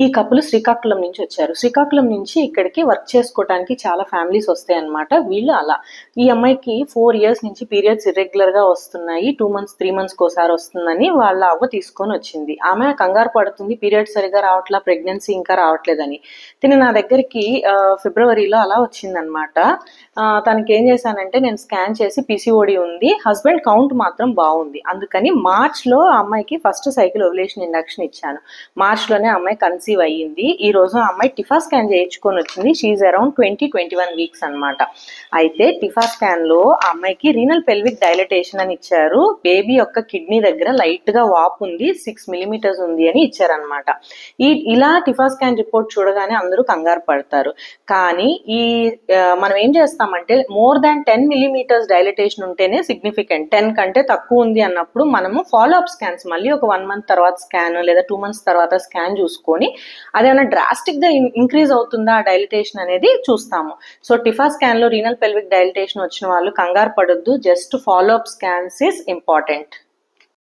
ఈ కపుల్ శ్రీకాకుళం నుంచి వచ్చారు. శ్రీకాకుళం నుంచి ఇక్కడికి వర్క్ చేసుకోవడానికి చాలా ఫ్యామిలీస్ వస్తాయన్నమాట. వీళ్ళు అలా. ఈ అమ్మాయికి 4 years నుంచి పీరియడ్స్ ఇర్రెగ్యులర్ గా వస్తున్నాయి. 2 months 3 months కోసారి వస్తుందని వాళ్ళ అవ్వ తీసుకొని వచ్చింది. ఆమె కంగారు పడుతుంది, పీరియడ్స్ సరిగా రావట్లా, ప్రెగ్నెన్సీ ఇంకా రావట్లేదని. తిని నా దగ్గరికి ఫిబ్రవరిలో అలా వచ్చిందనమాట. తనకి ఏం చేశానంటే, నేను స్కాన్ చేసి పిసిఓడి ఉంది, హస్బెండ్ కౌంట్ మాత్రం బాగుంది, అందుకని మార్చ్లో ఆ అమ్మాయికి ఫస్ట్ సైకిల్ ఓవ్యులేషన్ ఇండక్షన్ ఇచ్చాను. మార్చ్లోనే అమ్మాయి కన్సీవ్ అయ్యింది. ఈ రోజు ఆ అమ్మాయి టిఫా స్కాన్ చేయించుకొని వచ్చింది. షీఈ్ అరౌండ్ 20-21 weeks అనమాట. అయితే టిఫా స్కాన్ లో ఆ అమ్మాయికి రీనల్ పెల్విక్ డైలటేషన్ అని ఇచ్చారు. బేబీ యొక్క కిడ్నీ దగ్గర లైట్ గా వాపు ఉంది, 6 millimeters ఉంది అని ఇచ్చారనమాట. ఇలా టిఫా స్కాన్ రిపోర్ట్ చూడగానే అందరూ కంగారు పడతారు. కానీ మనం ఏం చేస్తామంటే, more than 10 millimeters డైలటేషన్ ఉంటేనే సిగ్నిఫికెంట్. 10 కంటే తక్కువ ఉంది అన్నప్పుడు మనము ఫాలో అప్ స్కాన్స్, మళ్ళీ ఒక 1 month తర్వాత స్కాన్ లేదా 2 months తర్వాత స్కాన్ చూసుకొని అదేమైనా డ్రాస్టిక్ గా ఇంక్రీజ్ అవుతుందా డైలిటేషన్ అనేది చూస్తాము. సో టిఫా స్కాన్ లో రీనల్ పెల్విక్ డైలిటేషన్ వచ్చిన వాళ్ళు కంగారు పడొద్దు. Just follow up scans is important.